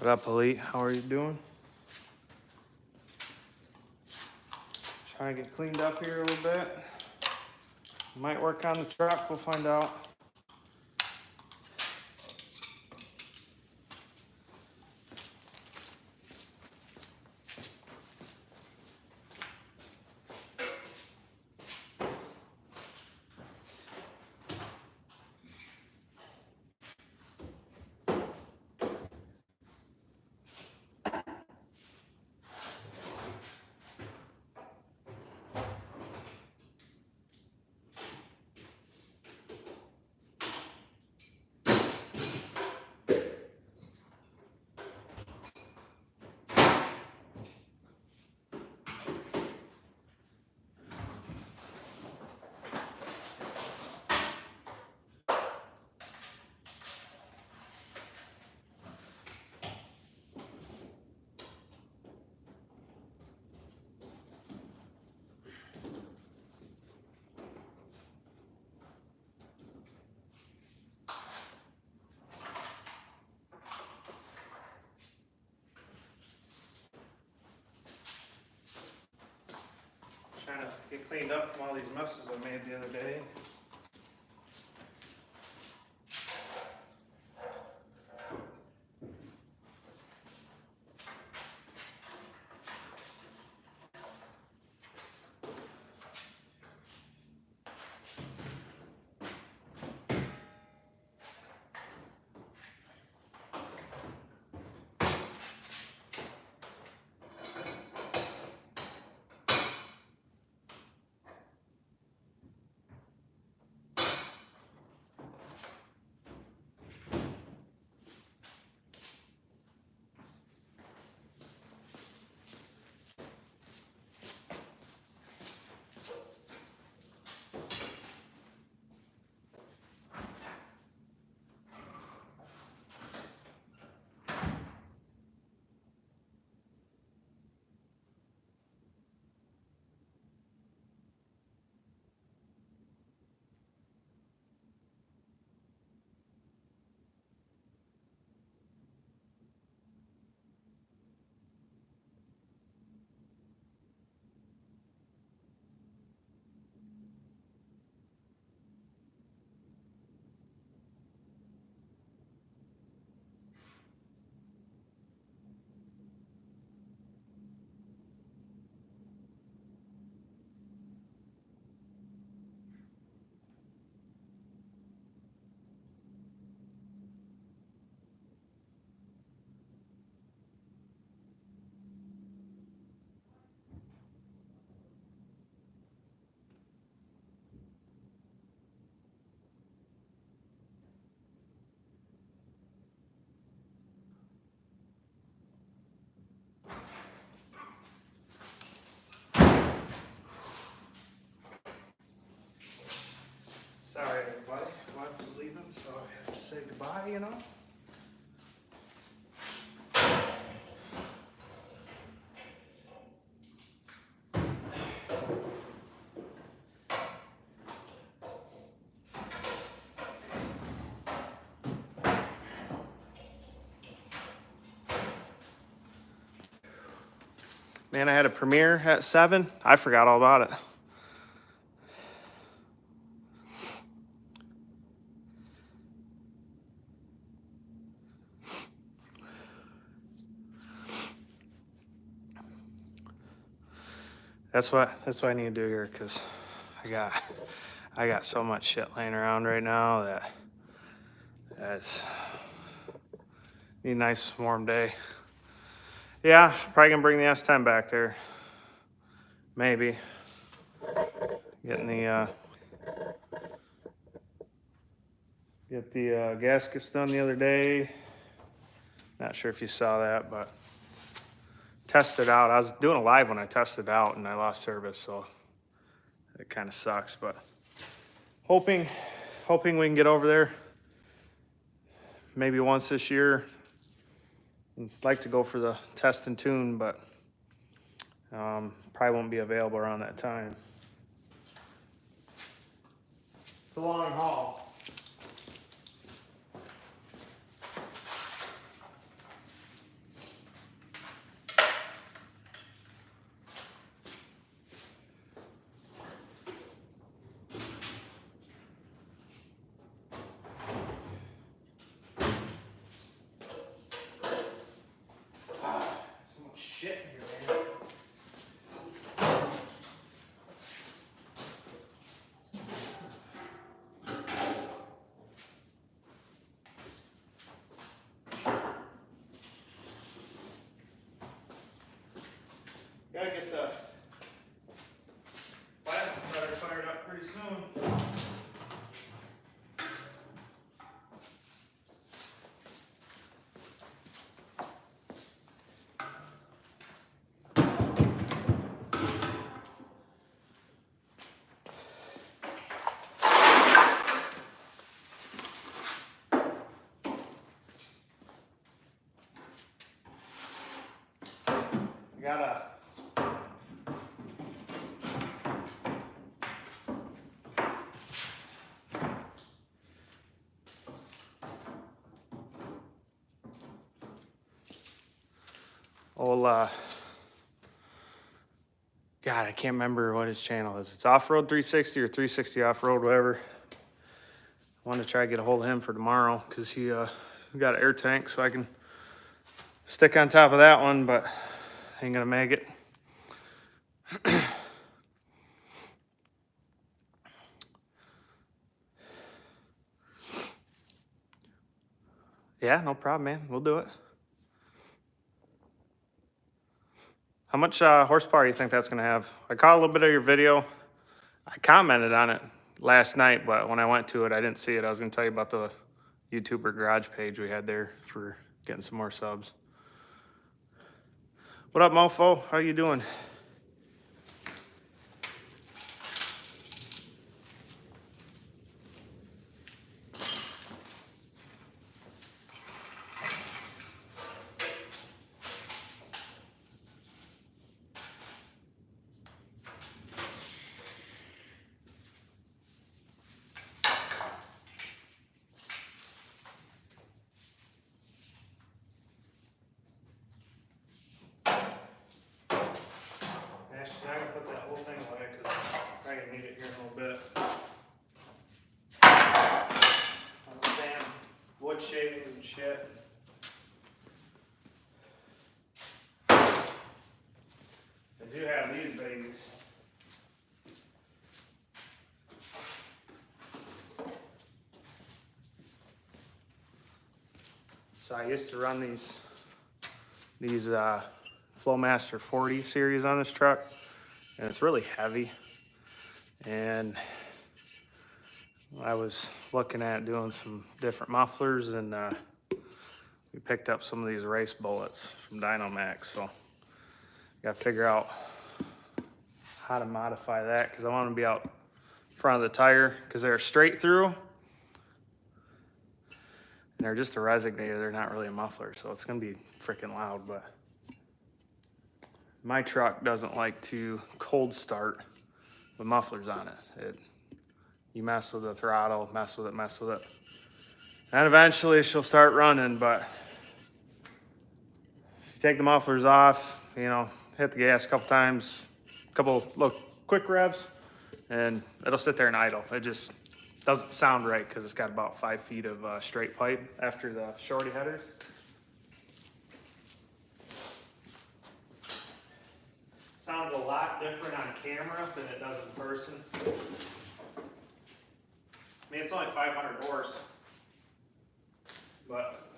What up, Elite? How are you doing? Trying to get cleaned up here a little bit. Might work on the truck, we'll find out. Trying to get cleaned up from all these messes I made the other day. Sorry everybody, wife is leaving, so I have to say goodbye, you know? Man, I had a premiere at 7. I forgot all about it. That's what I need to do here, because I got so much shit laying around right now that's need a nice warm day. Yeah, probably gonna bring the S10 back there. Maybe. Getting the get the gaskets done the other day. Not sure if you saw that, but tested out. I was doing a live when I tested out and I lost service, so it kind of sucks, but hoping we can get over there maybe once this year. I'd like to go for the test and tune, but probably won't be available around that time. It's a long haul. gotta. God, I can't remember what his channel is. It's Off-Road 360 or 360 Off-Road, whatever. I want to try to get a hold of him for tomorrow because he got an air tank, so I can stick on top of that one, but ain't gonna make it. Yeah, no problem, man. We'll do it. How much horsepower do you think that's gonna have? I caught a little bit of your video. I commented on it last night, but when I went to it, I didn't see it. I was gonna tell you about the YouTuber garage page we had there for getting some more subs. What up, mofo? How you doing? Actually, I'm gonna put that whole thing away because I'm probably gonna need it here in a little bit. Understand wood shavings and shit. I do have these babies. So I used to run these Flowmaster 40 series on this truck, and it's really heavy. And I was looking at doing some different mufflers, and we picked up some of these race bullets from Dynomax. So got to figure out how to modify that because I want to be out front of the tire because they're straight through. And they're just a resonator, they're not really a muffler, so it's gonna be freaking loud, but my truck doesn't like to cold start with mufflers on it. You mess with the throttle, mess with it. And eventually she'll start running, but if you take the mufflers off, you know, hit the gas a couple times, couple little quick revs, and it'll sit there and idle. It just doesn't sound right because it's got about 5 feet of straight pipe after the shorty headers. Sounds a lot different on camera than it does in person. I mean, it's only 500 horse, but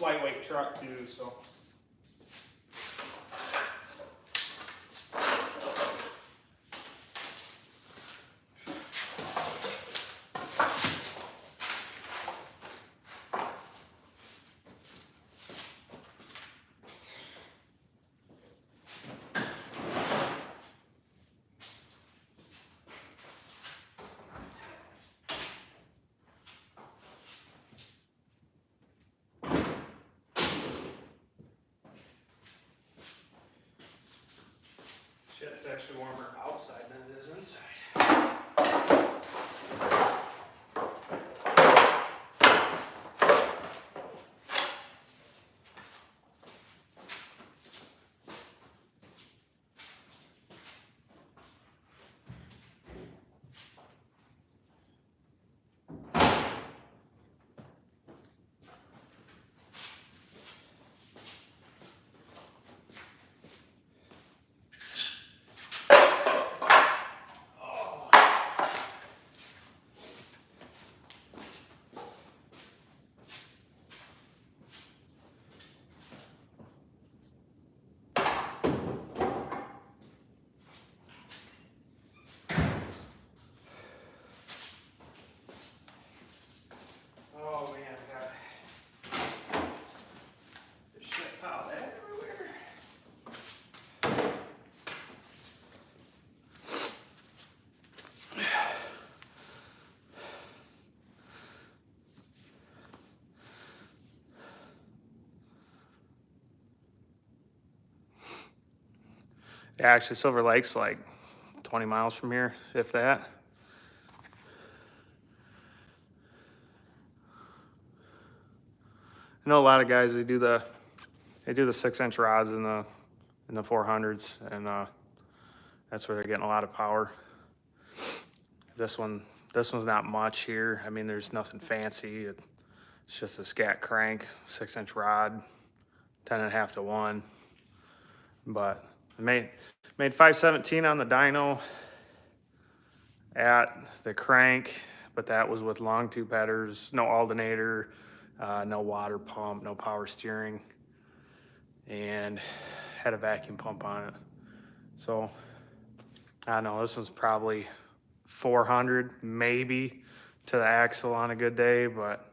lightweight truck too, so. Shit's actually warmer outside than it is inside. Yeah, actually Silver Lake's like 20 miles from here, if that. I know a lot of guys, they do the 6-inch rods in the 400s, and that's where they're getting a lot of power. This one's not much here. I mean, there's nothing fancy. It's just a scat crank, 6-inch rod, 10.5 to 1. But I made 517 on the dyno at the crank, but that was with long tube headers, no alternator, no water pump, no power steering, and had a vacuum pump on it. So I don't know, this one's probably 400 maybe to the axle on a good day, but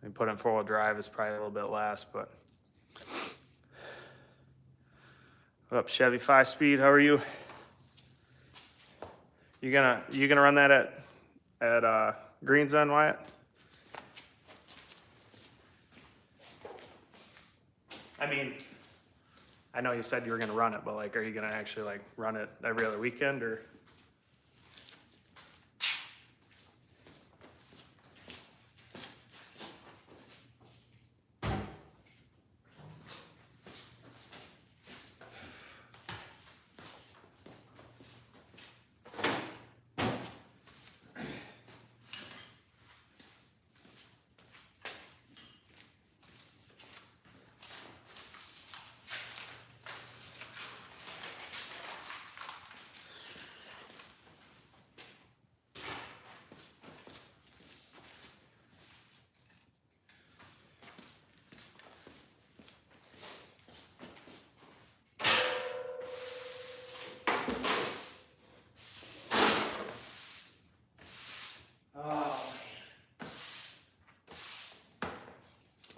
when you put it in 4-wheel drive, it's probably a little bit less. But what up, Chevy 5-speed? How are you? You gonna run that at Greens End, Wyatt? I mean, I know you said you were gonna run it, but like, are you gonna actually like run it every other weekend, or?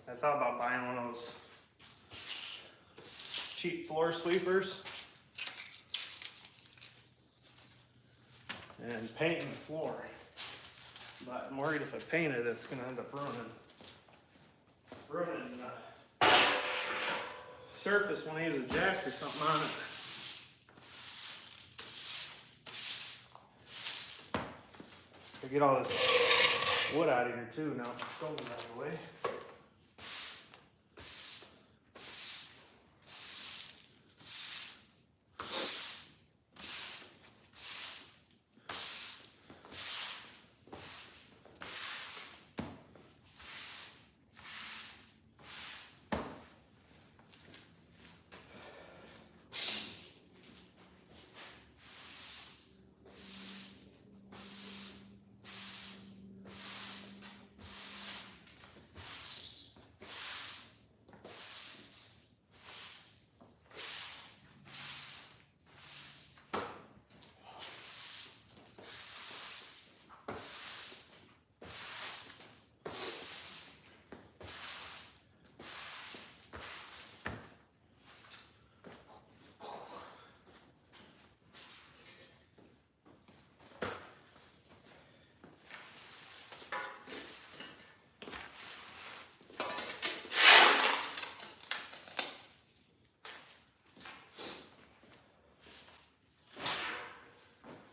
I thought about buying one of those cheap floor sweepers and painting the floor. But I'm worried if I paint it, it's gonna end up ruining the surface when I use a jack or something on it. I get all this wood out of here too now. The stove is out of the way.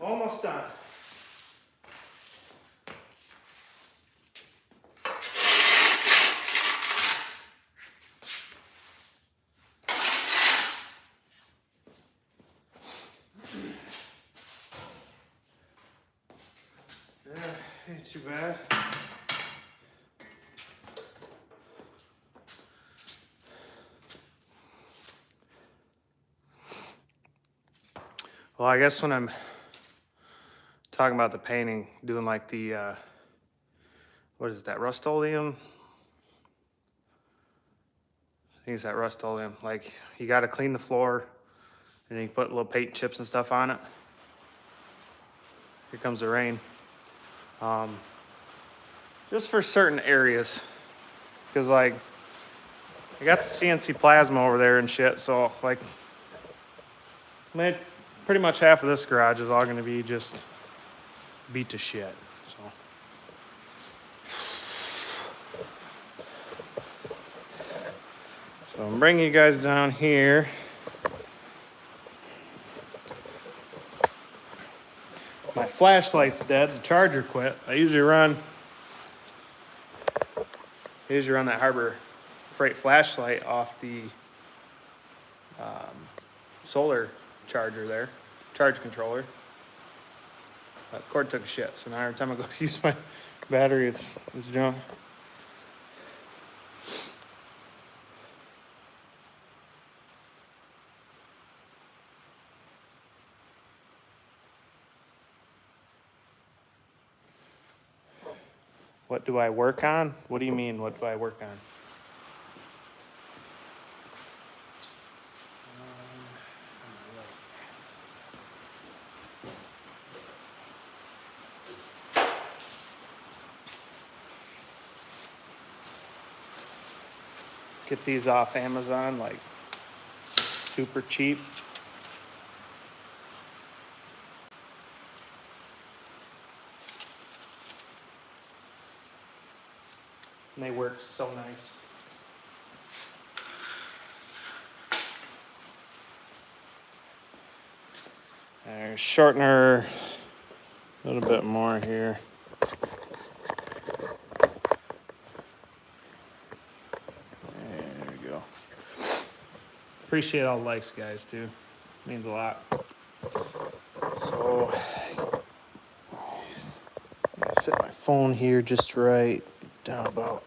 Almost done. Yeah, ain't too bad. Well, I guess when I'm talking about the painting, doing like the, what is it, that Rust-Oleum? I think it's that Rust-Oleum. Like, you got to clean the floor, and then you put little paint chips and stuff on it. Here comes the rain. Just for certain areas, because like, I got the CNC plasma over there and shit, so like, pretty much half of this garage is all going to be just beat to shit. So I'm bringing you guys down here. My flashlight's dead, the charger quit. I usually run that Harbor Freight flashlight off the solar charger there, charge controller. The cord took a shit, so now every time I go to use my battery, it's junk. What do I work on? What do you mean, what do I work on? Get these off Amazon, like super cheap. And they work so nice. There's shortener, a little bit more here. There we go. Appreciate all the likes, guys, too. Means a lot. So, I'm gonna set my phone here just right down about.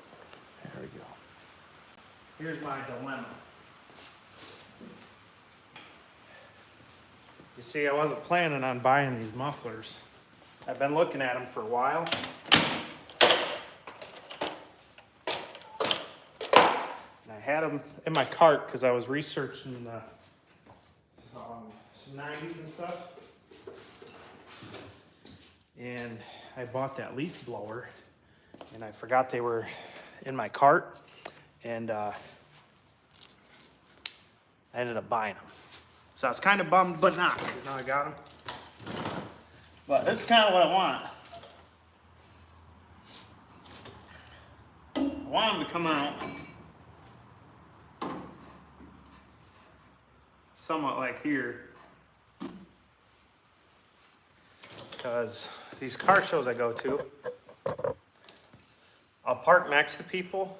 There we go. Here's my dilemma. You see, I wasn't planning on buying these mufflers. I've been looking at them for a while. And I had them in my cart because I was researching the some 90s and stuff. And I bought that leaf blower and I forgot they were in my cart. And I ended up buying them. So I was kind of bummed, but not, because now I got them. But this is kind of what I want. I want them to come out somewhat like here. Because these car shows I go to, I'll park next to people,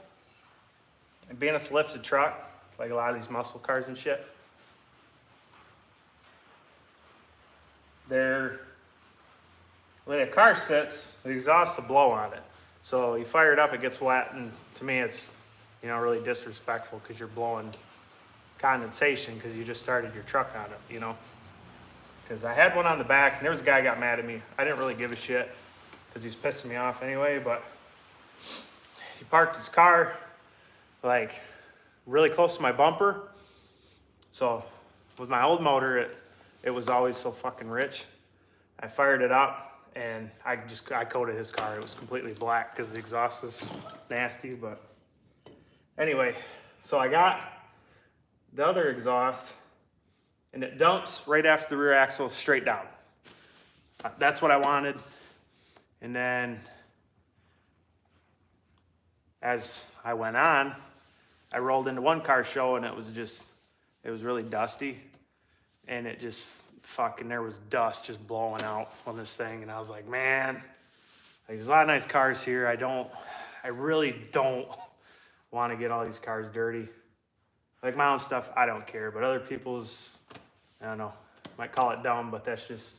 and being it's a lifted truck, like a lot of these muscle cars and shit, when a car sits, the exhaust will blow on it. So you fire it up, it gets wet, and to me it's, really disrespectful because you're blowing condensation because you just started your truck on it, Because I had one on the back, and there was a guy who got mad at me. I didn't really give a shit because he was pissing me off anyway, but he parked his car like really close to my bumper. So with my old motor, it was always so fucking rich. I fired it up and I coated his car. It was completely black because the exhaust is nasty, but anyway, so I got the other exhaust and it dumps right after the rear axle straight down. That's what I wanted. And then as I went on, I rolled into one car show and it was really dusty. And it just there was dust just blowing out on this thing. And I was like, man, there's a lot of nice cars here. I really don't want to get all these cars dirty. Like my own stuff, I don't care, but other people's, I don't know, might call it dumb, but that's just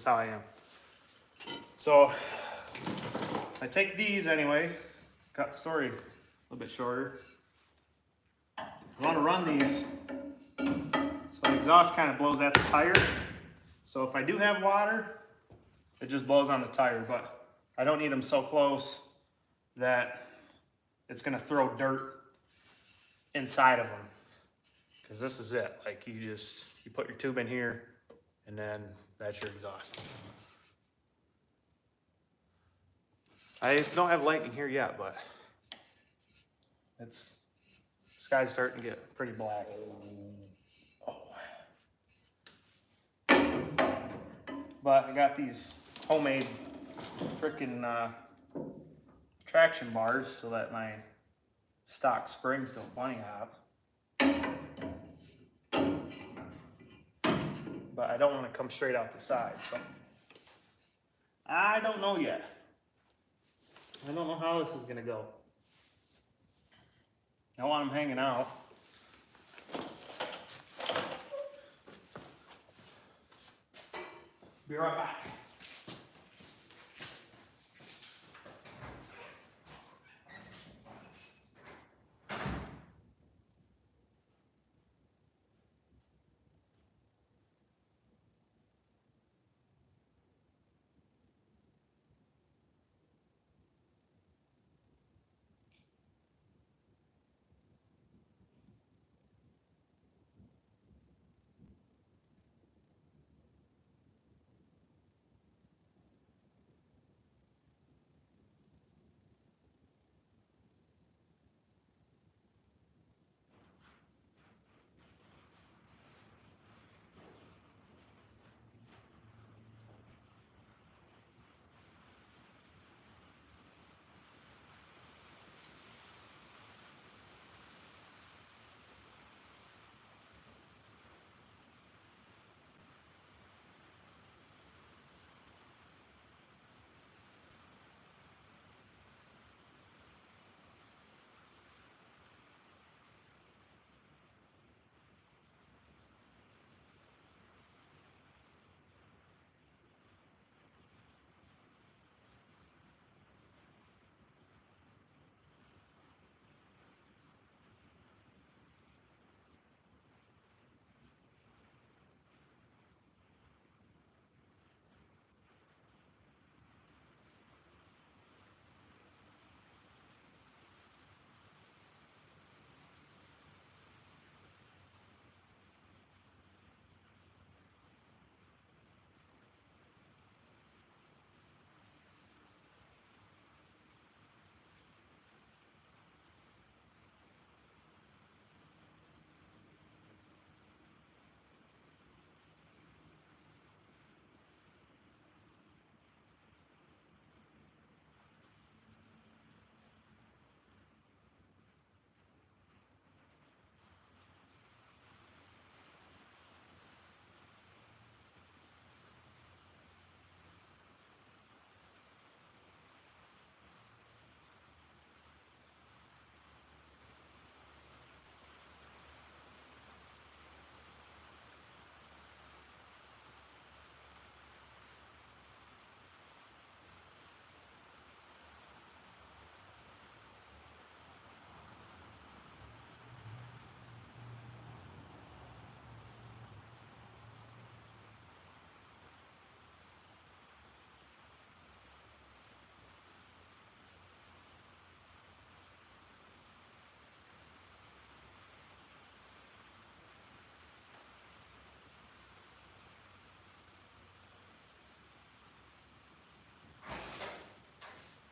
how I am. So I take these anyway, cut the story a little bit shorter. I want to run these so the exhaust kind of blows at the tire. So if I do have water, it just blows on the tire, but I don't need them so close that it's gonna throw dirt inside of them. Because this is it, like you put your tube in here and then that's your exhaust. I don't have lightning here yet, but the sky's starting to get pretty black. But I got these homemade freaking traction bars so that my stock springs don't bunny hop. But I don't want to come straight out the side. So I don't know yet. I don't know how this is gonna go. I want them hanging out. Be right back.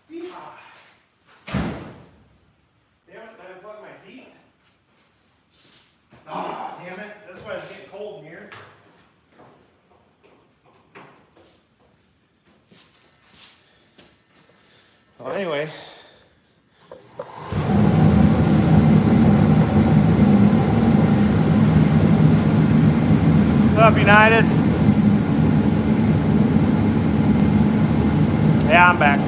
Damn it, I unplugged my heat. Ah, damn it. That's why it's getting cold in here. Well, anyway. What's up, United? Yeah, I'm back.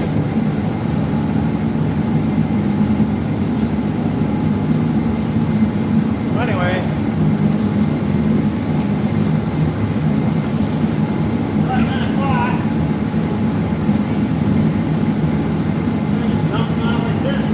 Anyway. About 9 o'clock. Jumping on like this.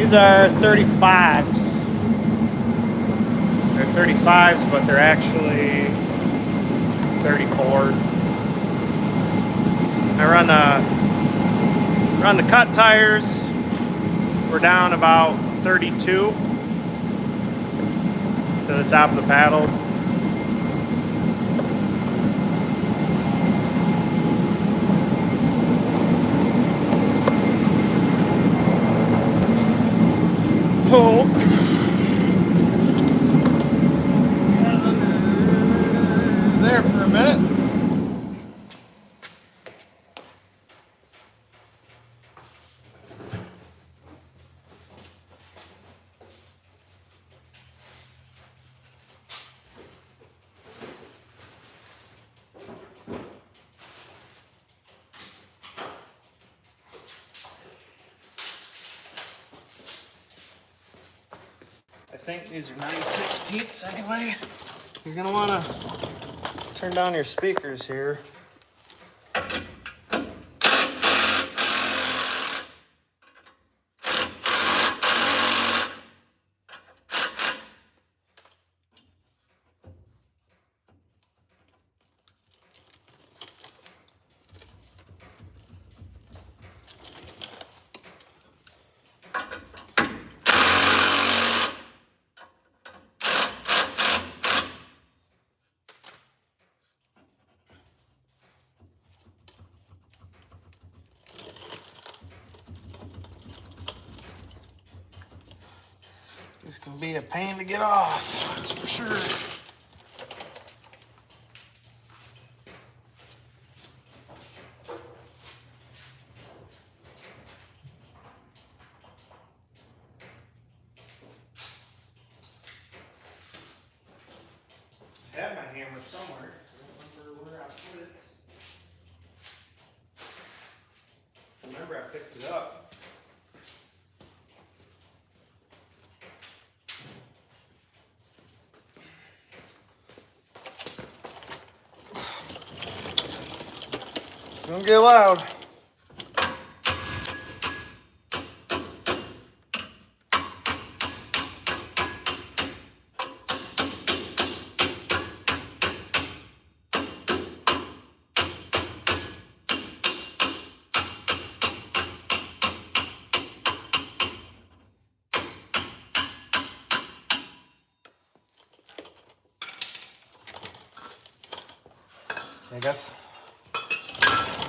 These are 35s. They're 35s, but they're actually 34. I run the cut tires. We're down about 32 to the top of the paddle. Oh. There for a minute. I think these are 9/16 anyway. You're gonna wanna turn down your speakers here. This can be a pain to get off, that's for sure. I had my hammer somewhere. I don't remember where I put it. Remember I picked it up. It's gonna get loud.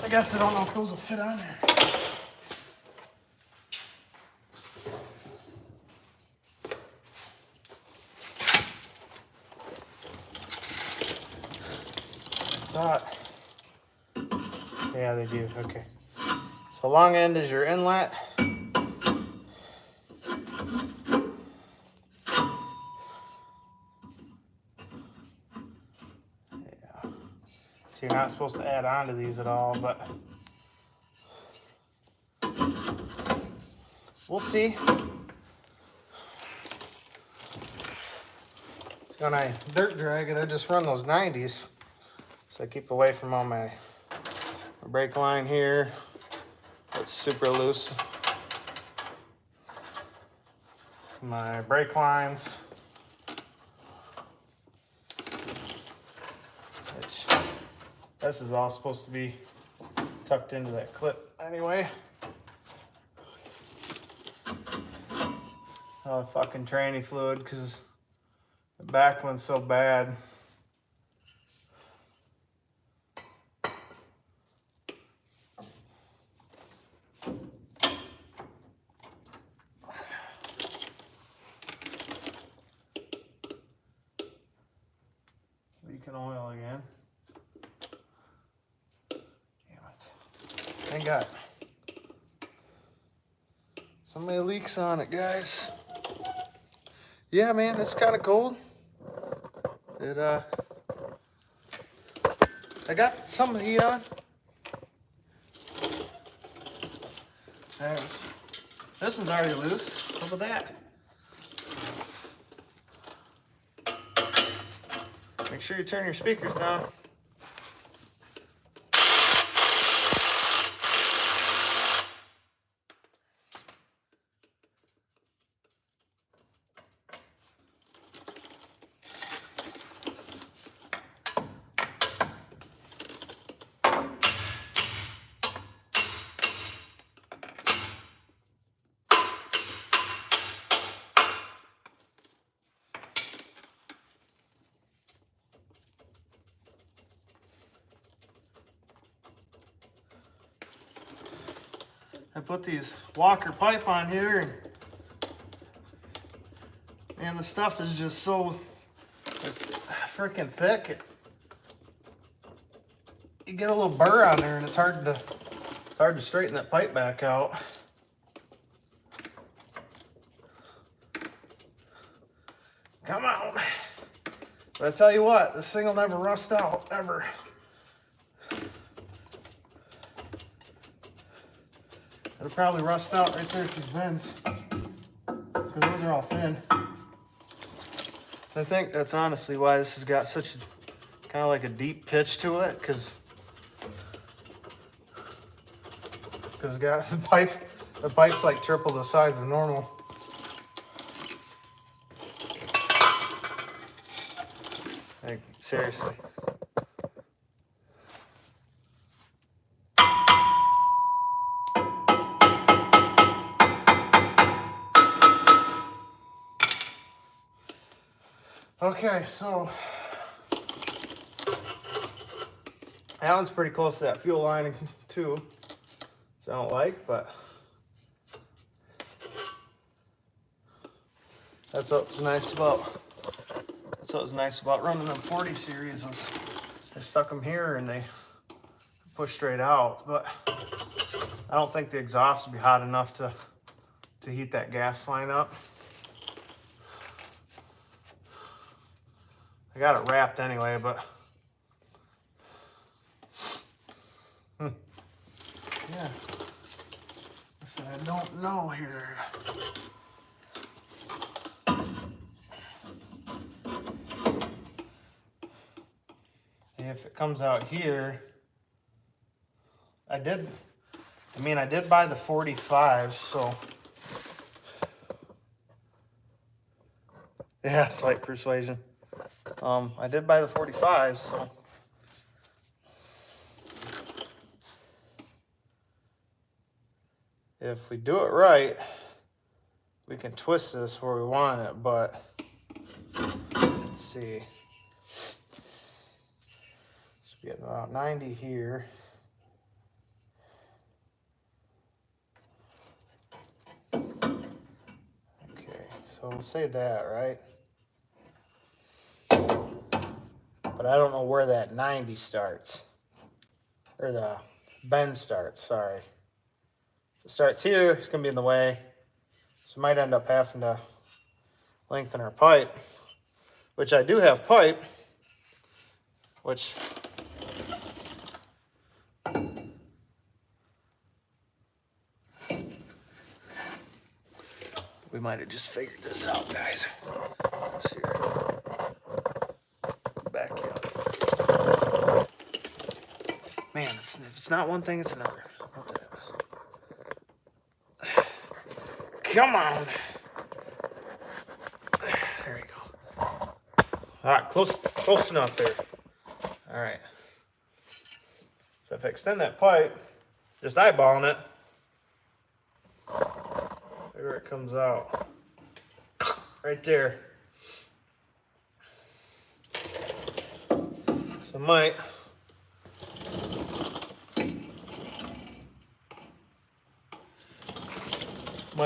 I guess I don't know if those will fit on there. Thought. Yeah, they do. Okay. So long end is your inlet. You're not supposed to add on to these at all, but we'll see. So when I dirt drag it, I just run those 90s. So I keep away from all my brake line here. It's super loose. My brake lines. This is all supposed to be tucked into that clip anyway. All the fucking tranny fluid because the back one's so bad. Leaking oil again. I got so many leaks on it, guys. Yeah, man, it's kind of cold. I got some heat on. This one's already loose. How about that? Make sure you turn your speakers down. put these Walker pipe on here, and the stuff is just so, it's freaking thick. You get a little burr on there and it's hard to straighten that pipe back out. Come on. But I tell you what, this thing will never rust out, ever. It'll probably rust out right there at these bends, because those are all thin. I think that's honestly why this has got such a, kind of like a deep pitch to it, because it's got the pipe's like triple the size of normal. Like, seriously. Okay, so that one's pretty close to that fuel line too, which I don't like, but that's what was nice about running them 40 series was I stuck them here and they push straight out. But I don't think the exhaust will be hot enough to heat that gas line up. I got it wrapped anyway, but yeah. Listen, I don't know here. If it comes out here, I did buy the 45s, so yeah, slight persuasion. I did buy the 45s, so if we do it right, we can twist this where we want it, but let's see. Should be at about 90 here. Okay, so we'll say that, right? But I don't know where that 90 starts, or the bend starts, sorry. If it starts here, it's gonna be in the way. So we might end up having to lengthen our pipe, which I do have pipe, which we might have just figured this out, guys. Let's see here. Back out. Man, if it's not one thing, it's another. Come on. There we go. All right, close enough there. All right. So if I extend that pipe, just eyeballing it, where it comes out. Right there. So might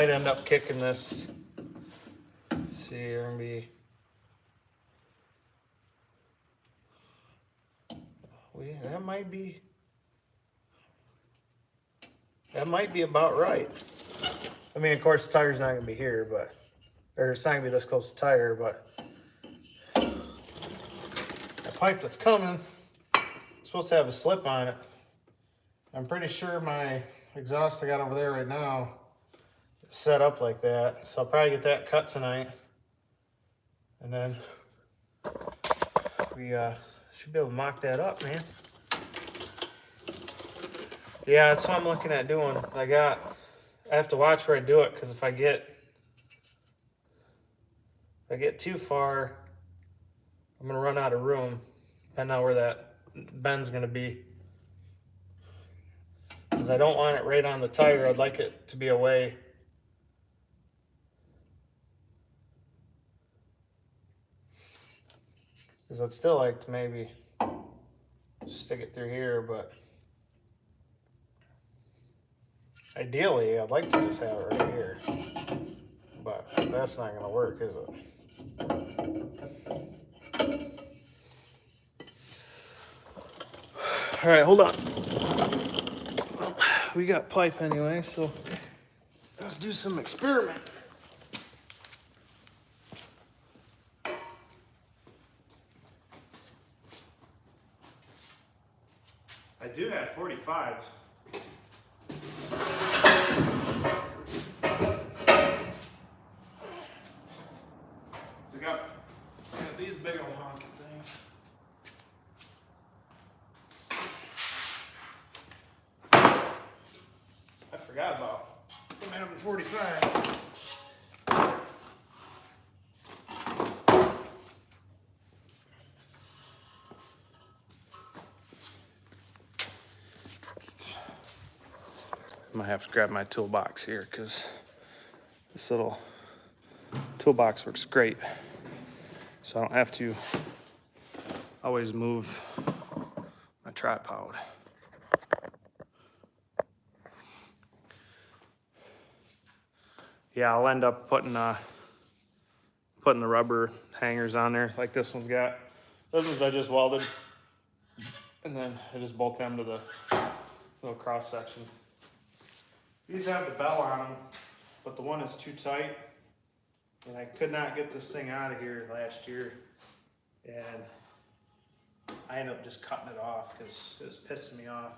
end up kicking this. Let's see, you're gonna be. That might be about right. I mean, of course, the tire's not gonna be here, but, or it's not gonna be this close to the tire, but the pipe that's coming is supposed to have a slip on it. I'm pretty sure my exhaust I got over there right now is set up like that, so I'll probably get that cut tonight, and then we should be able to mock that up, man. Yeah, that's what I'm looking at doing. I have to watch where I do it, because if I get too far, I'm gonna run out of room, depending on where that bend's gonna be. Because I don't want it right on the tire. I'd like it to be away. Because I'd still like to maybe stick it through here, but Ideally, I'd like to just have it right here, but that's not gonna work, is it? All right, hold on. We got pipe anyway, so let's do some experiment. I do have 45s. I got these big old honking things. I forgot about them having 45. I might have to grab my toolbox here because this little toolbox works great. So I don't have to always move my tripod. Yeah, I'll end up putting the rubber hangers on there like this one's got. Those ones I just welded, and then I just bolt them to the little cross section. These have the bell on them, but the one is too tight, and I could not get this thing out of here last year, and I ended up just cutting it off because it was pissing me off.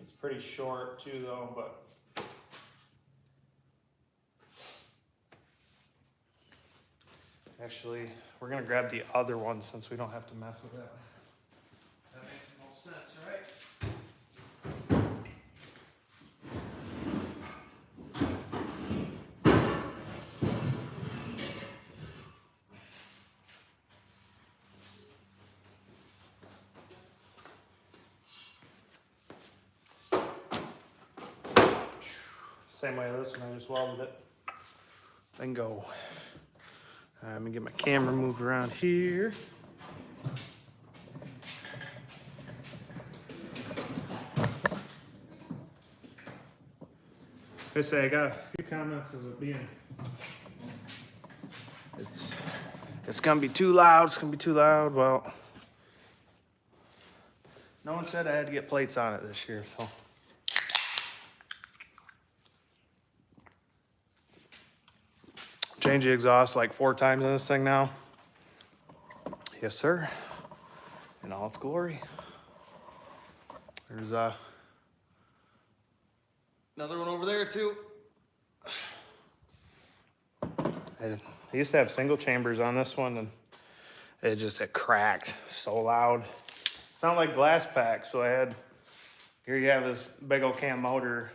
It's pretty short too though, but actually we're gonna grab the other one since we don't have to mess with that one. That makes the most sense, right? Same way this one, I just welded it. Then go. Let me get my camera moved around here. I say I got a few comments of it being it's gonna be too loud, it's gonna be too loud. Well, no one said I had to get plates on it this year, so. Change the exhaust like 4 times in this thing now. Yes, sir. In all its glory. There's another one over there too. I used to have single chambers on this one, and it cracked so loud. It's not like glass pack, so here you have this big old cam motor,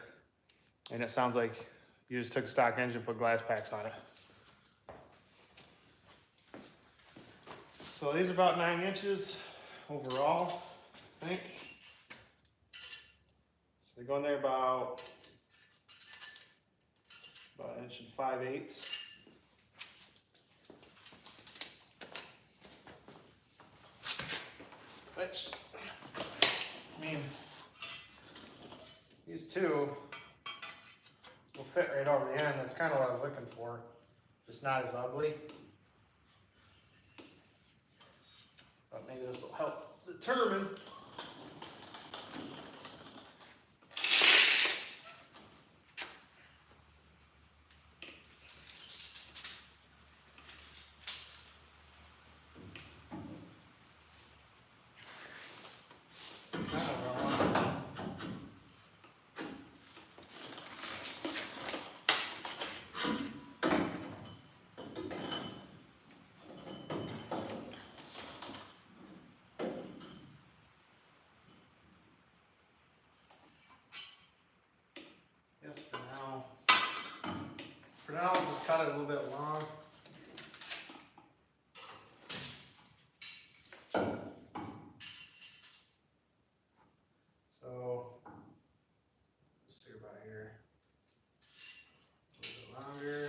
and it sounds like you just took a stock engine and put glass packs on it. So these are about 9 inches overall, I think. So they go in there about 1 inch and 5/8. Which, I mean, these two will fit right over the end. That's kind of what I was looking for. Just not as ugly. But maybe this will help determine. For now, I'll just cut it a little bit long. So, just do about here. A little bit longer.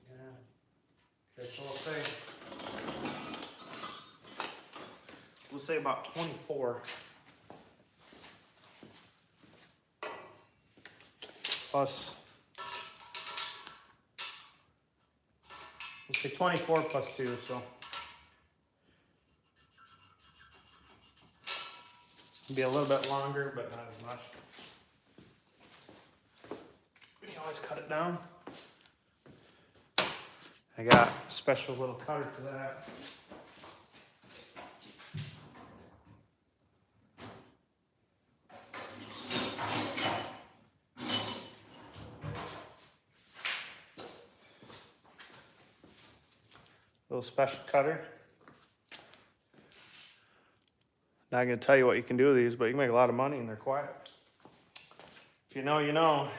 Yeah. Okay, so we'll say we'll say about 24. Plus, we'll say 24 plus 2, so it'll be a little bit longer, but not as much. We can always cut it down. I got a special little cutter for that. Little special cutter. Not gonna tell you what you can do with these, but you can make a lot of money and they're quiet. If you know, you know.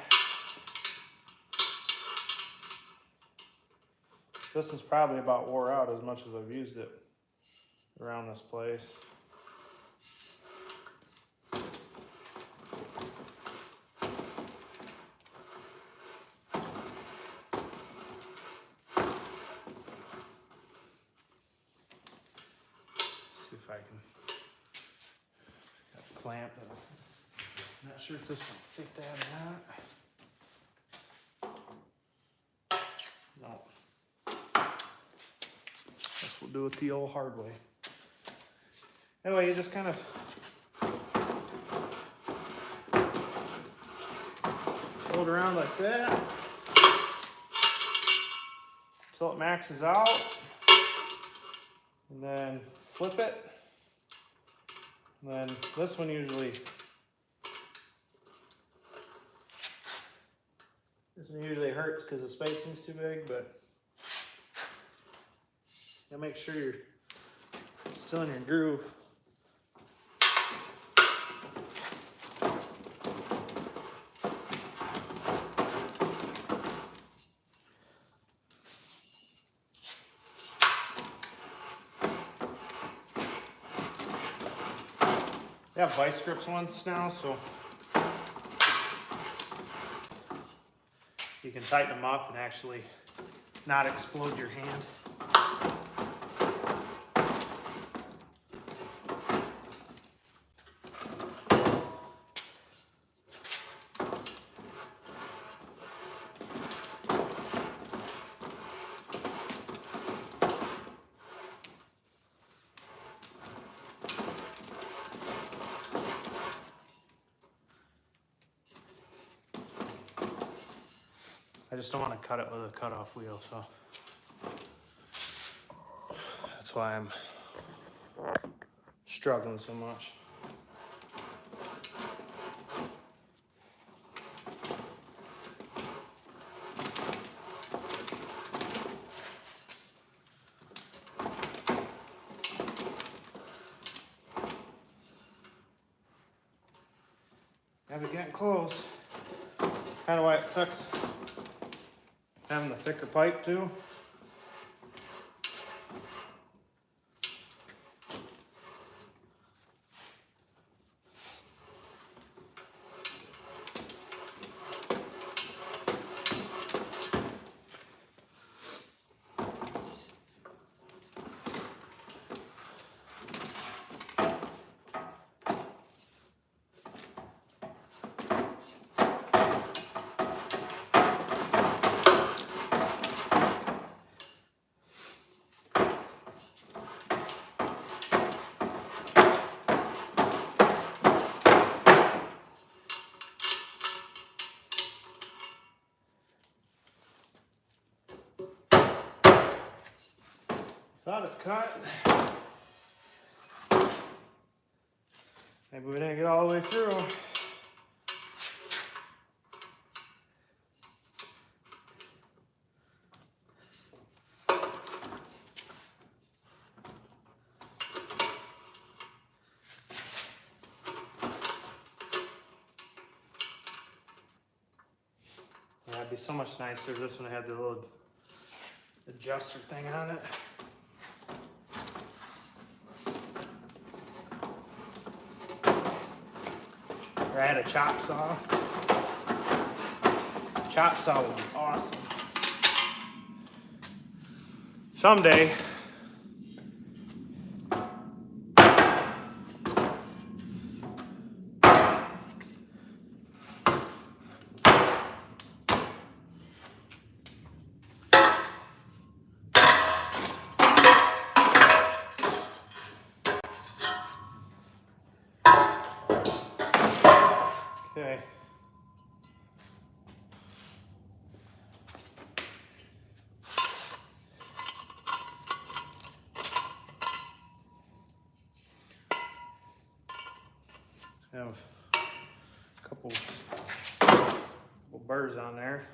This is probably about wore out as much as I've used it around this place. See if I can got a clamp, but I'm not sure if this will fit that or not. No. Guess we'll do it the old hard way. Anyway, you just kind of hold around like that until it maxes out, and then flip it. And then this one usually hurts because the spacing's too big, but you gotta make sure you're still in your groove. They have vice grips ones now, so you can tighten them up and actually not explode your hand. I just don't want to cut it with a cutoff wheel, so that's why I'm struggling so much. Yeah, we're getting close. Kind of why it sucks having the thicker pipe too. Thought it cut. Maybe we didn't get all the way through. Yeah, it'd be so much nicer if this one had the little adjuster thing on it. Or I had a chop saw. Chop saw would be awesome. Someday. Okay. Have a couple burrs on there.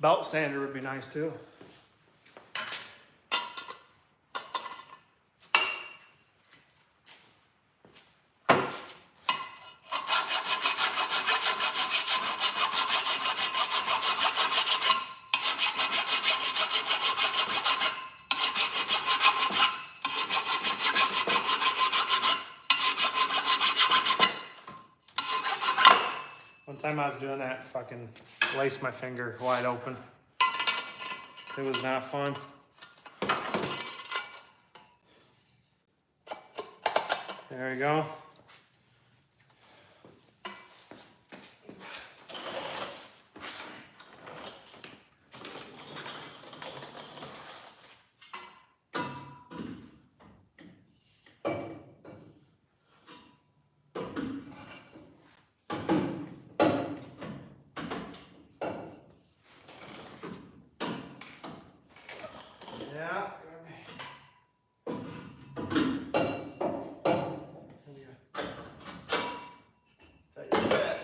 Belt sander would be nice too. One time I was doing that, fucking laced my finger wide open. It was not fun. There we go. Yeah. Take a bit.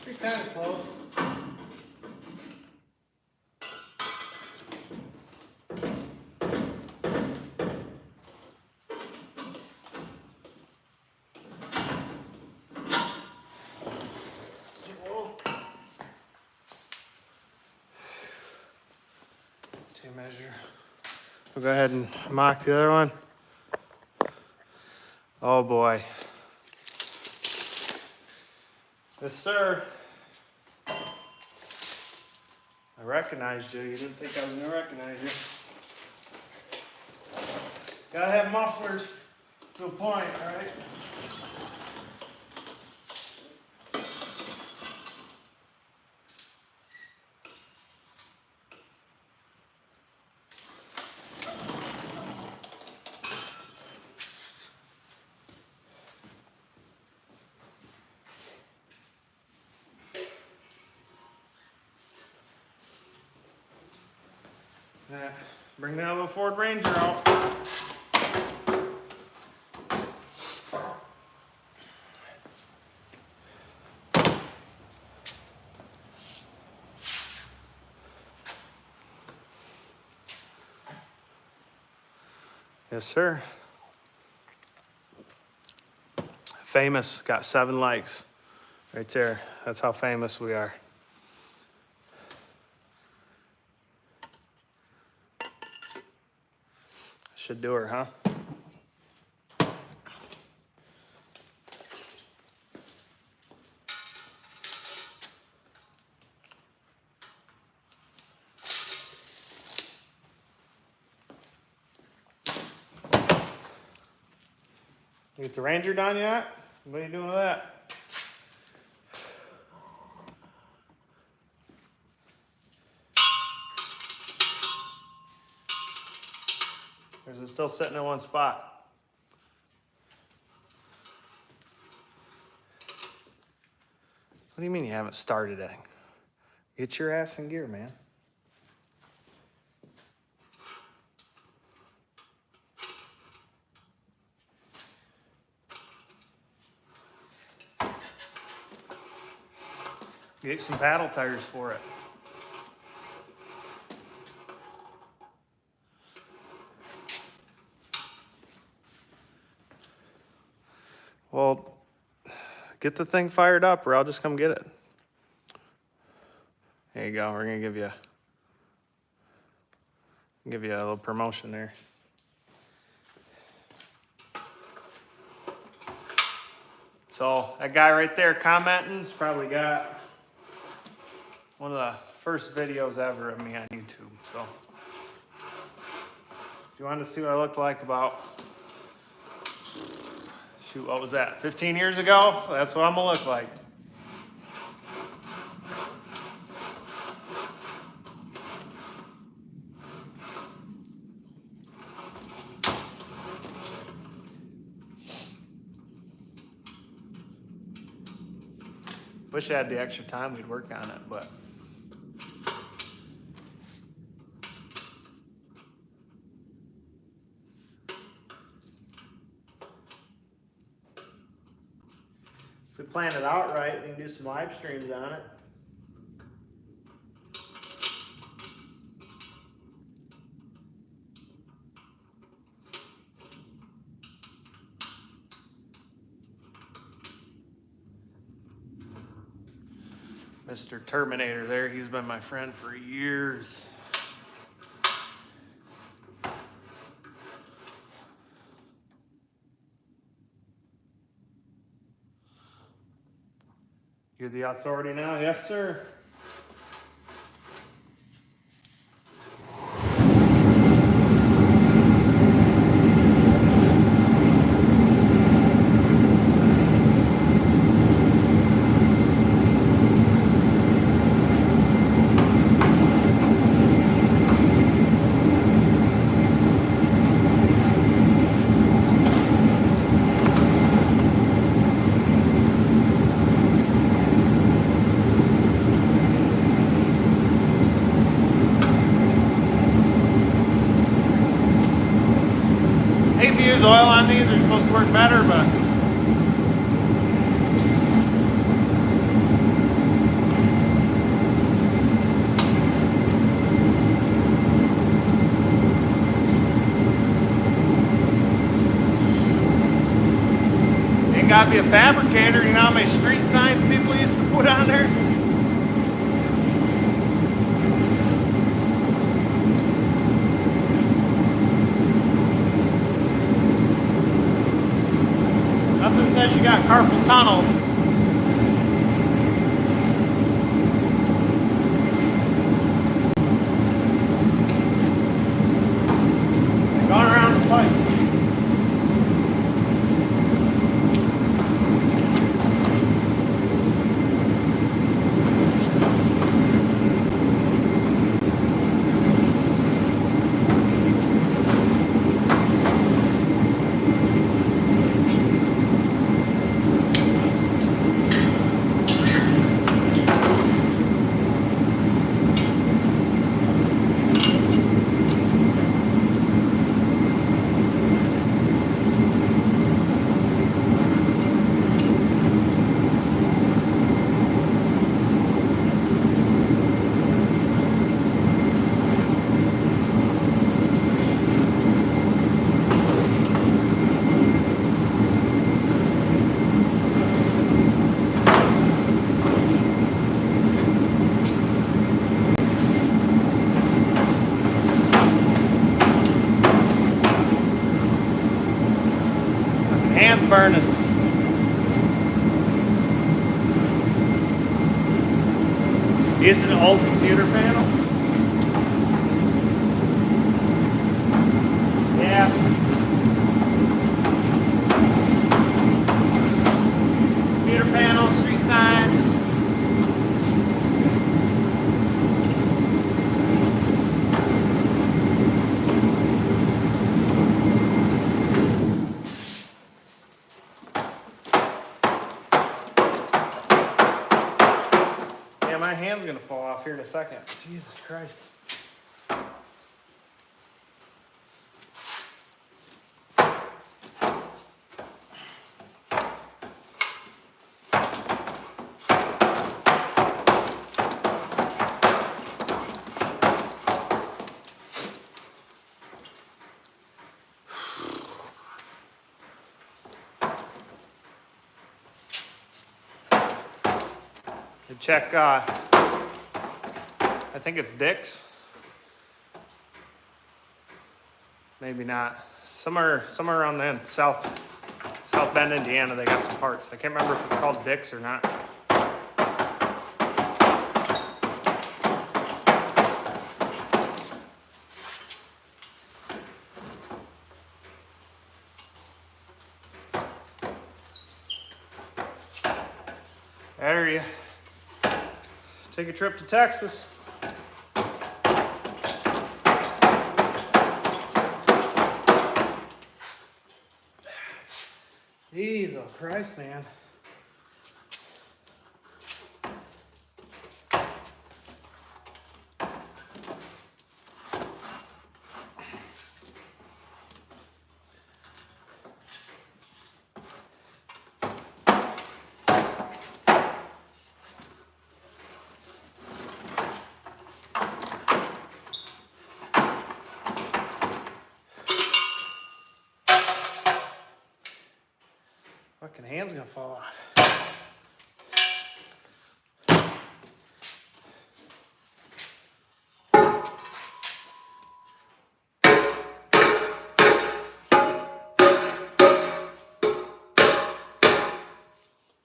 You're kind of close. Tape measure. We'll go ahead and mock the other one. Oh boy. Yes, sir. I recognized you. You didn't think I was going to recognize you. Gotta have mufflers to a point, all right? Yeah. Bring that little Ford Ranger out. Yes, sir. Famous, got 7 likes right there. That's how famous we are. Should do her, huh? You get the Ranger done yet? What are you doing with that? Or is it still sitting in one spot? What do you mean you haven't started it? Get your ass in gear, man. Get some paddle tires for it. Well, get the thing fired up or I'll just come get it. There you go. We're going to give you a little promotion there. So that guy right there commenting's probably got one of the first videos ever of me on YouTube. So if you wanted to see what I look like about, shoot, what was that, 15 years ago? That's what I'm gonna look like. Wish I had the extra time we'd work on it, but if we plan it out right, we can do some live streams on it. Mr. Terminator there, he's been my friend for years. You're the authority now? Yes, sir. If you use oil on these, they're supposed to work better, but ain't gotta be a fabricator. You know how many street signs people used to put on there? Nothing says you got carpal tunnel. Going around the pipe. burning. Is it an old computer panel? Yeah. Computer panel, street signs. Yeah, my hand's gonna fall off here in a second. Jesus Christ. Check, I think it's Dick's. Maybe not. Somewhere around the South Bend, Indiana, they got some parts. I can't remember if it's called Dick's or not. There you take a trip to Texas. Jesus Christ, man. Fucking hand's gonna fall off.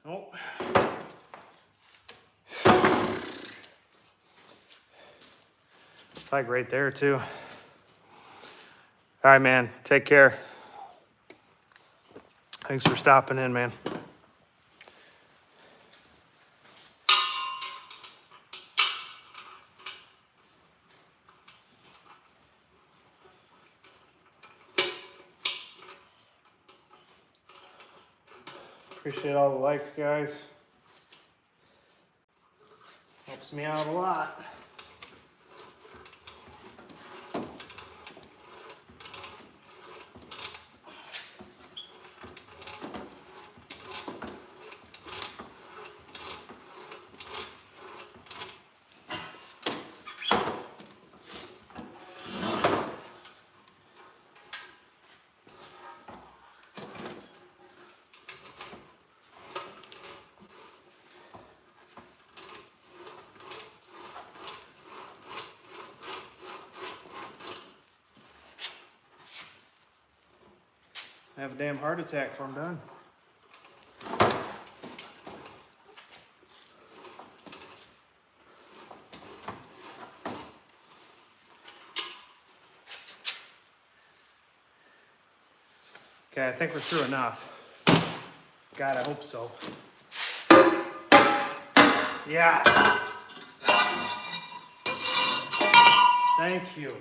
Oh. It's like right there too. All right, man, take care. Thanks for stopping in, man. Appreciate all the likes, guys. Helps me out a lot. I have a damn heart attack before I'm done. Okay, I think we're through enough. God, I hope so. Yeah. Thank you.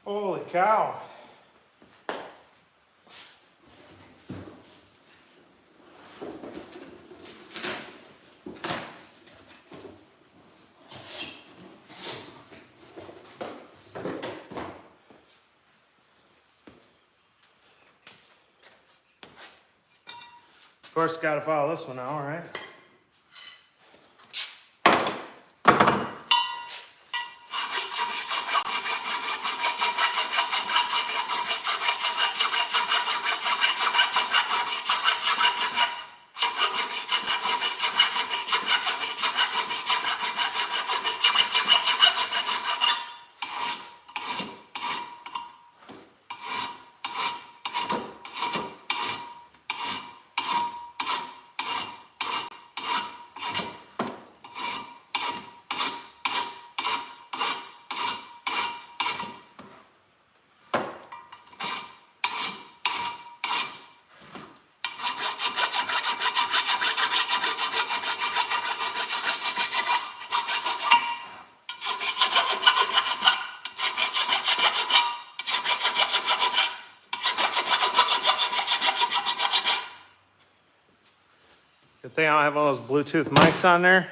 Holy cow. Of course, got to follow this one now, all right? Good thing I don't have all those Bluetooth mics on there.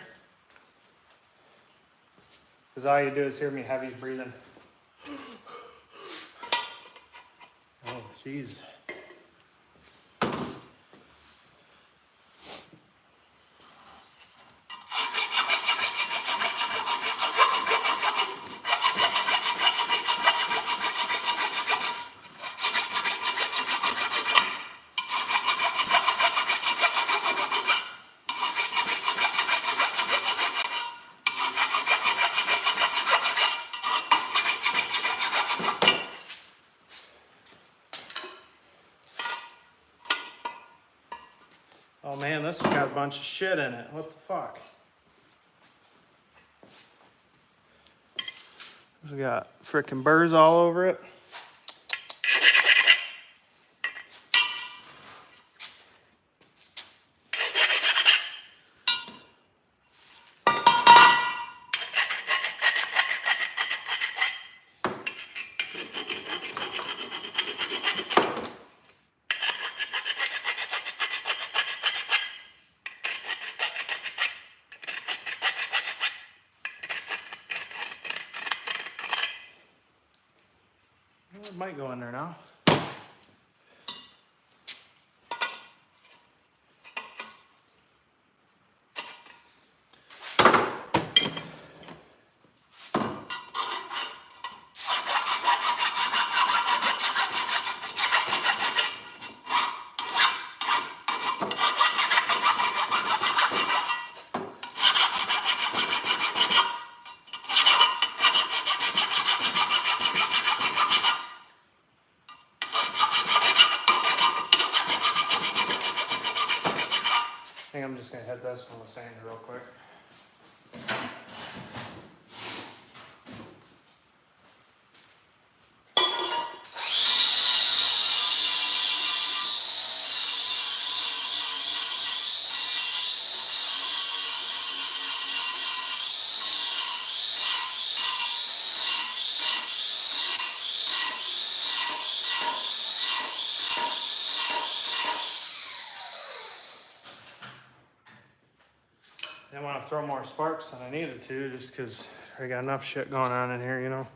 Because all you do is hear me heavy breathing. Oh, jeez. Oh man, this has got a bunch of shit in it. What the fuck? We got frickin' burrs all over it. It might go in there now. I think I'm just gonna hit this one with sander real quick. I didn't want to throw more sparks than I needed to, just because I got enough shit going on in here, you know.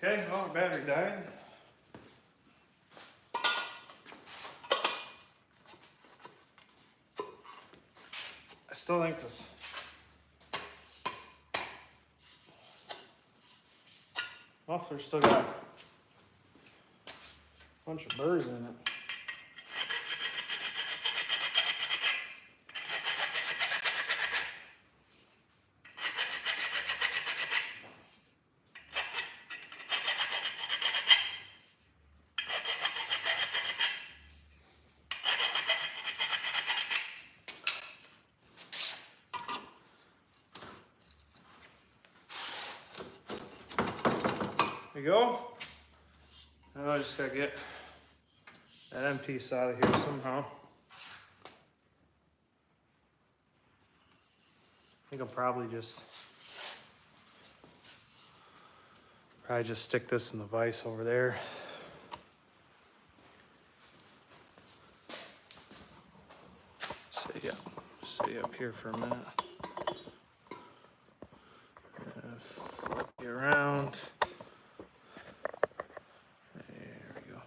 Okay, well, our battery died. I still think this muffler's still got a bunch of burrs in it. There you go. Now I just gotta get that end piece out of here somehow. I think I'll probably just stick this in the vise over there. Stay up here for a minute. Flip you around. There we go.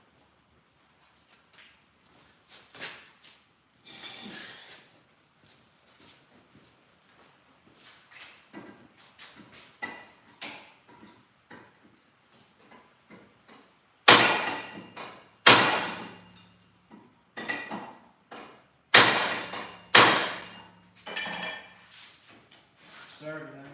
Started anyway.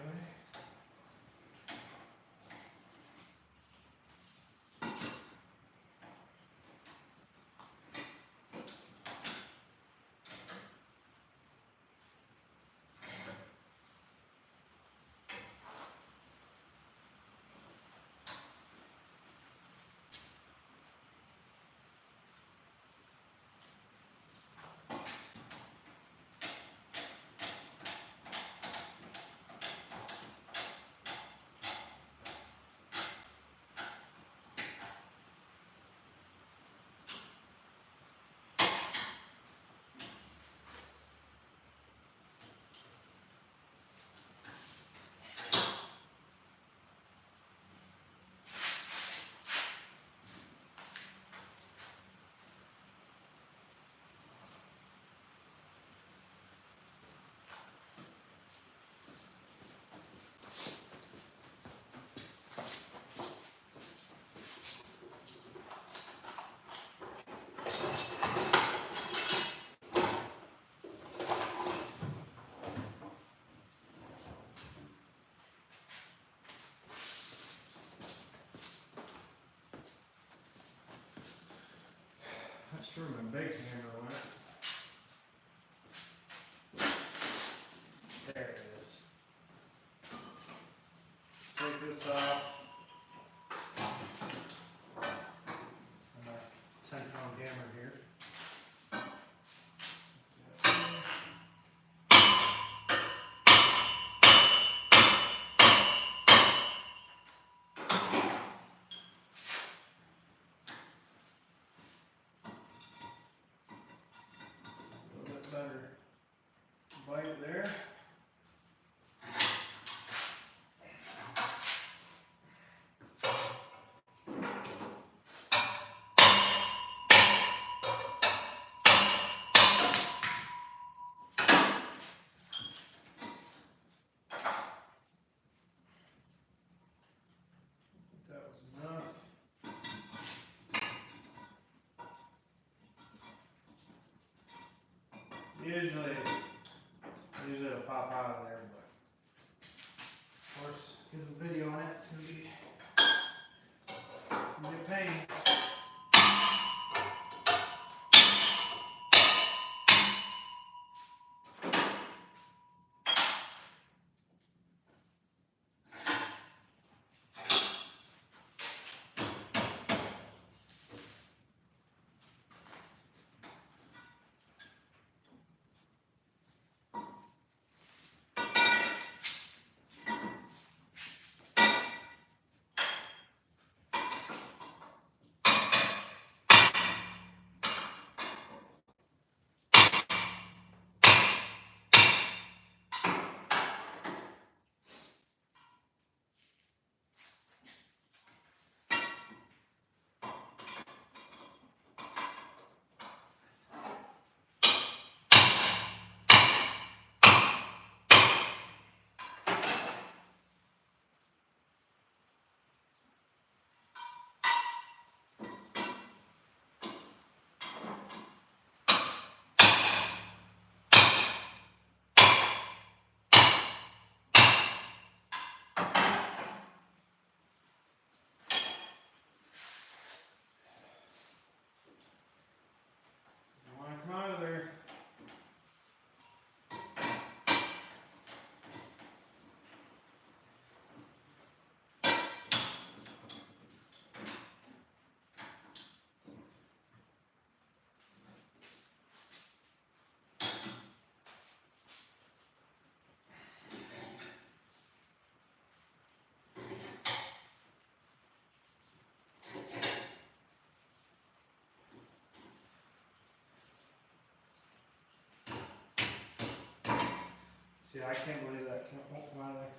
Sure, my big hammer went. There it is. Take this off. And my 10-pound hammer here. Better bite there. That was enough. Usually it'll pop out of there, but of course, because the video on it, it's gonna be a pain. See, I can't believe that won't come out of there.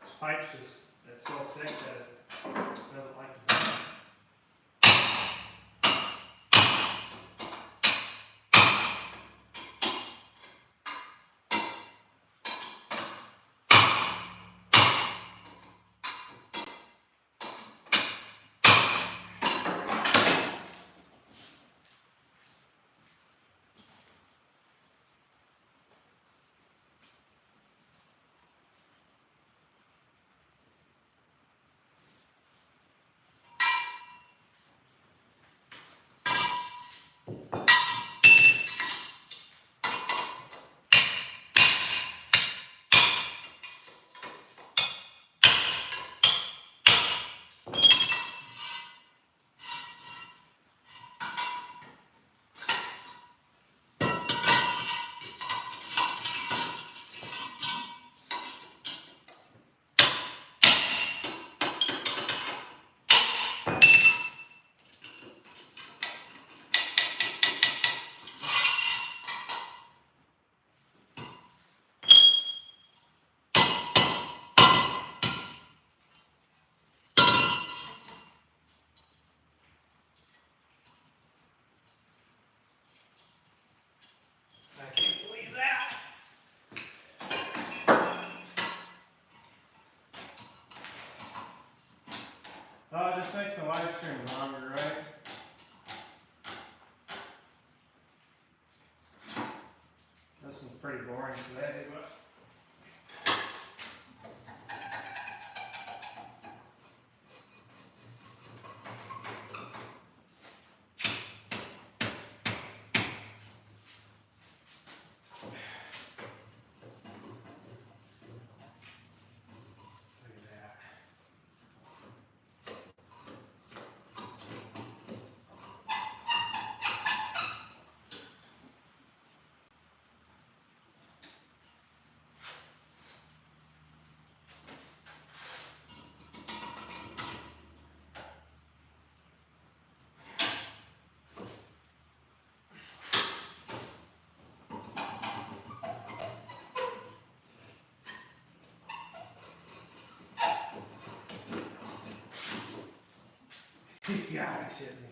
This pipe's just, it's so thick that it doesn't like to burn. I can't believe that. Oh, it just makes the live stream longer, right? boring today, but you gotta shit me.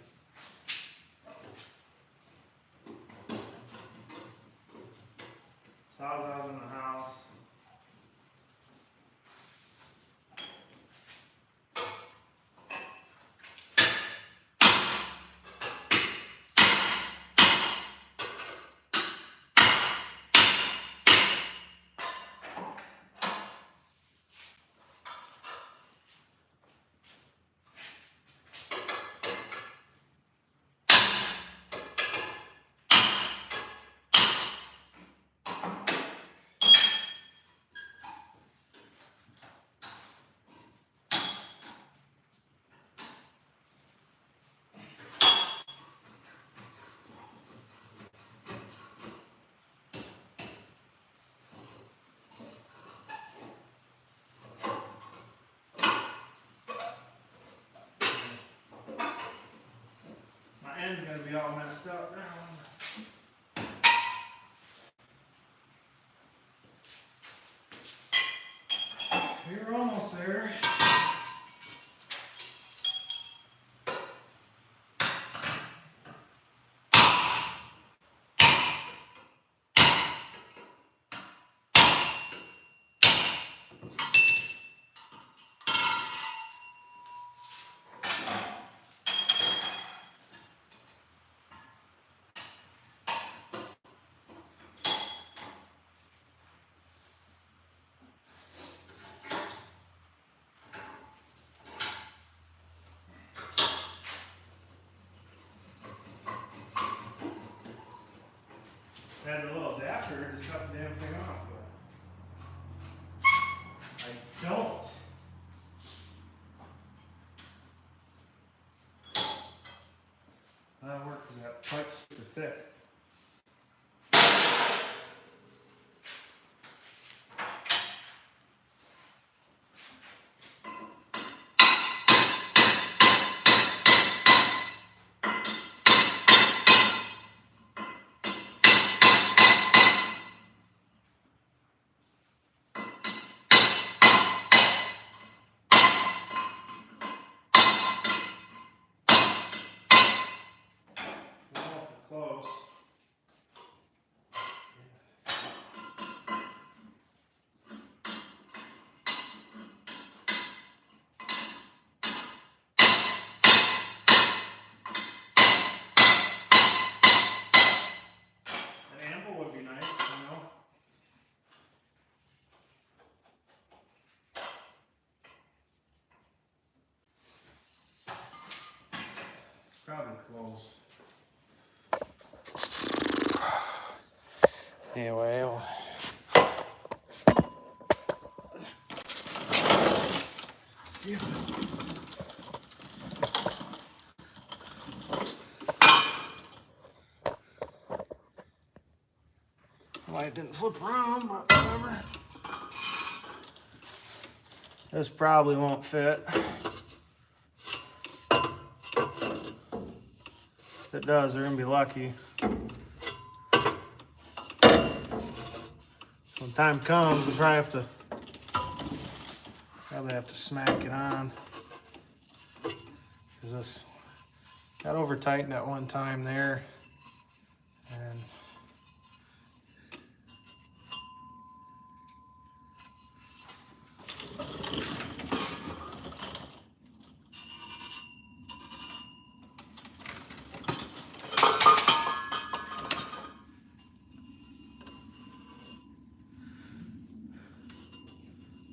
Saws out in the house. My end's gonna be all messed up now. You're almost there. Had a little adapter, just cut the damn thing off, but I don't. That'll work because that pipe's super thick. Close. An ample would be nice, you know. It's probably close. Anyway, well, see why it didn't flip around, but whatever. This probably won't fit. If it does, they're gonna be lucky. When time comes, we'll probably have to smack it on, because this got over tightened at one time there, and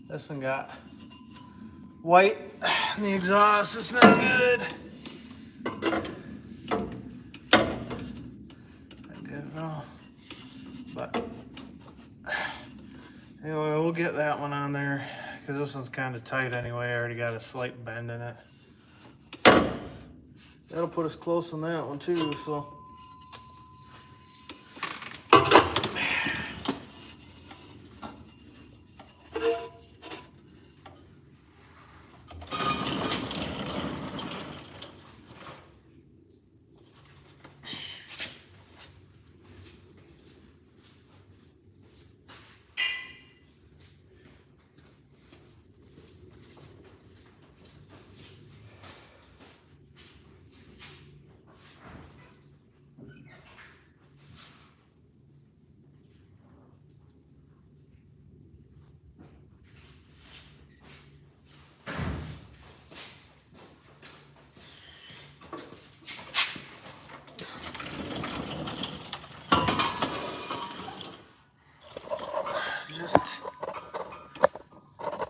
This one got white in the exhaust. It's not good. I didn't know. But anyway, we'll get that one on there because this one's kind of tight anyway. I already got a slight bend in it. That'll put us close on that one too, so.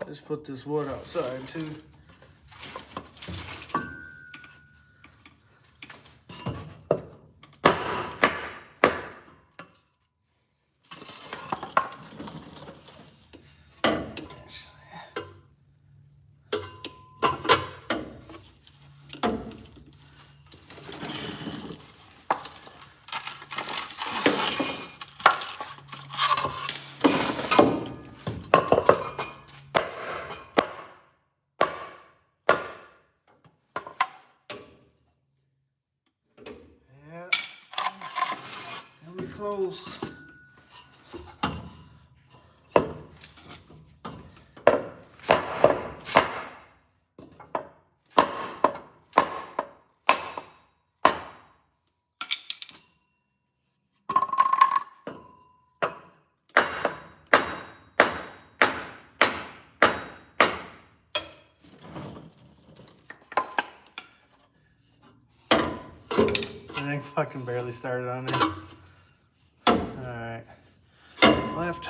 Just put this wood outside too. Close. I think fucking barely started on there. Alright. Left.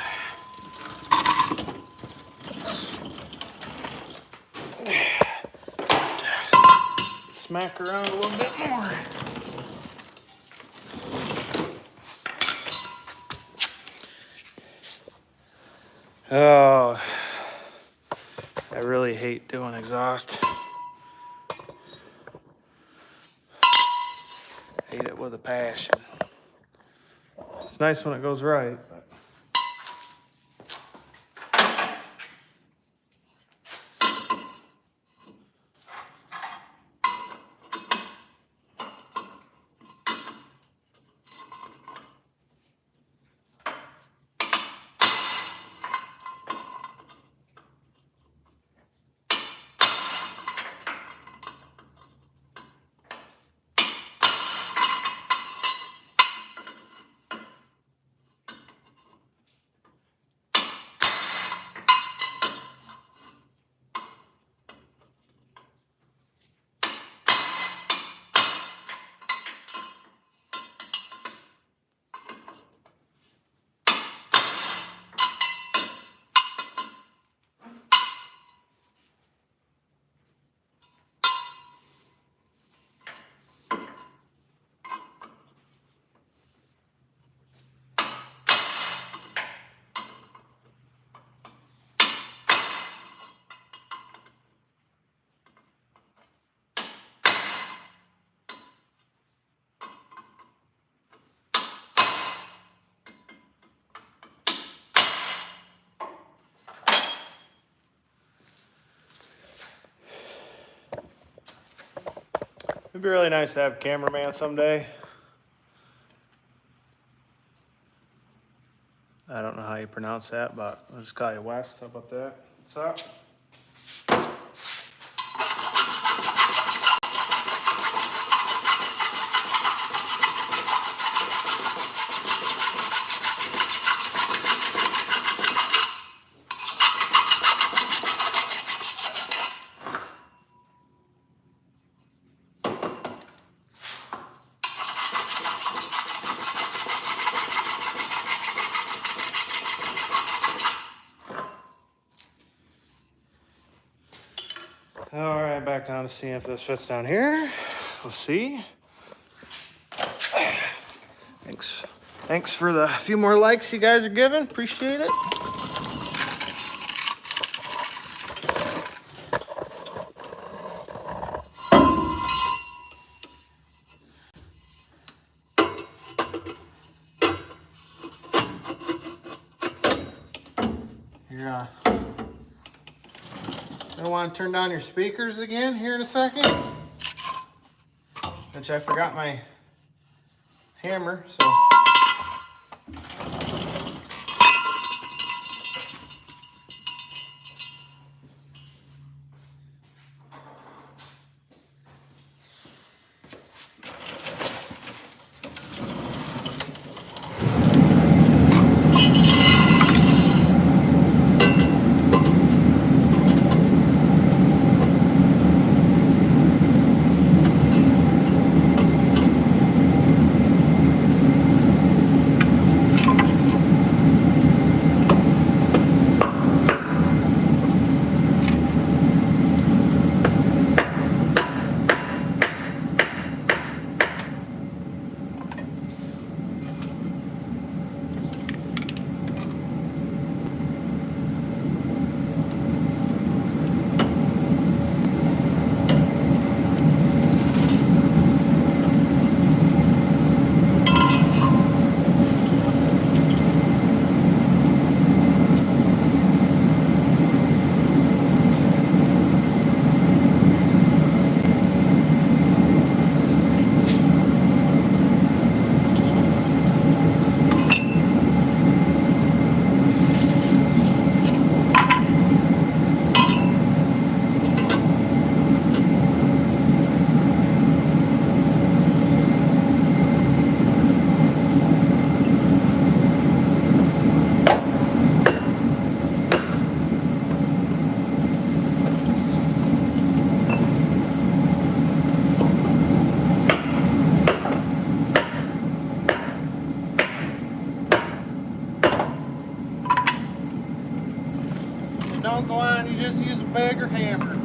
Smack around a little bit more. Oh, I really hate doing exhaust. Hate it with a passion. It's nice when it goes right, but it'd be really nice to have a cameraman someday. I don't know how you pronounce that, but I'll just call you West. How about that? What's up? All right, back down to see if this fits down here. We'll see. Thanks for the few more likes you guys are giving. Appreciate it. You're gonna want to turn down your speakers again here in a second. Which I forgot my hammer, so. Don't go on, you just use a bigger hammer.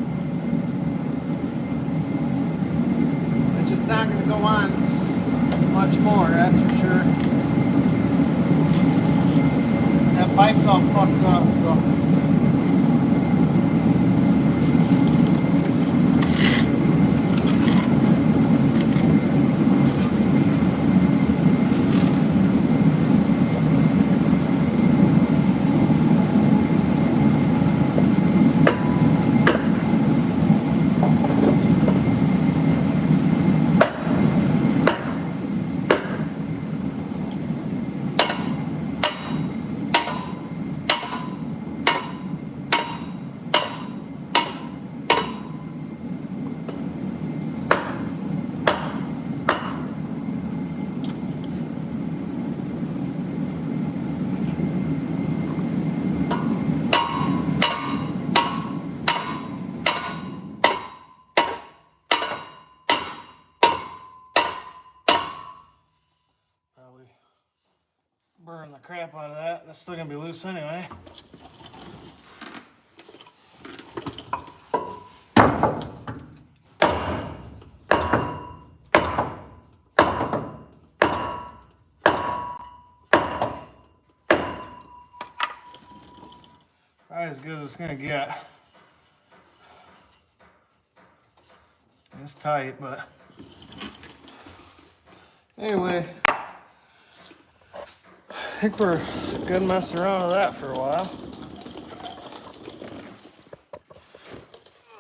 It's just not going to go on much more, that's for sure. That pipe's all fucked up, so. Probably burn the crap out of that, and it's still gonna be loose anyway. Probably as good as it's gonna get. It's tight, but anyway, I think we're good messing around with that for a while.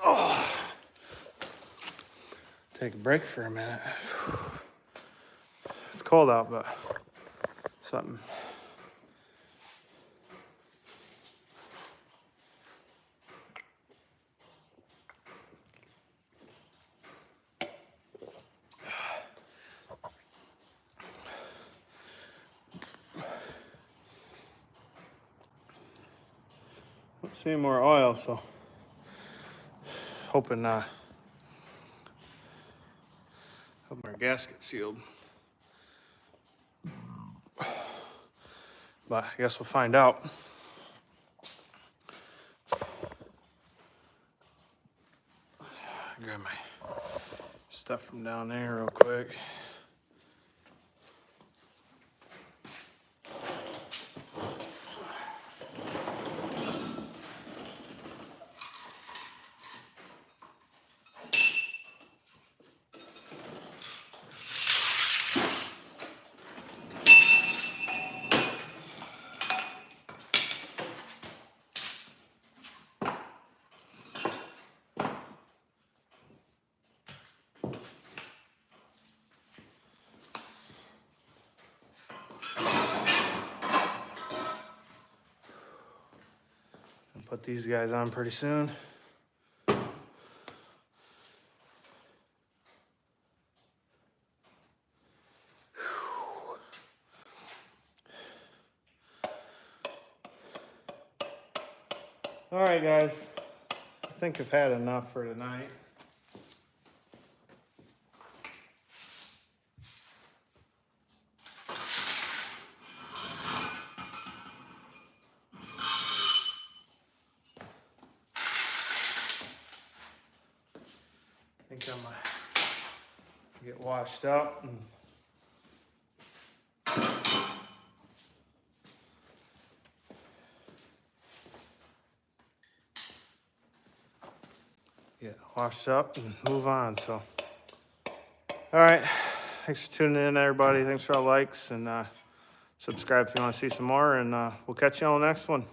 Oh. Take a break for a minute. It's cold out, but something. Don't see more oil, so hoping hope our gasket's sealed. But I guess we'll find out. Grab my stuff from down there real quick. Put these guys on pretty soon. All right, guys. I think I've had enough for tonight. I think I'm gonna get washed up and get washed up and move on. So, all right. Thanks for tuning in, everybody. Thanks for all the likes and subscribe if you want to see some more. And we'll catch you on the next one.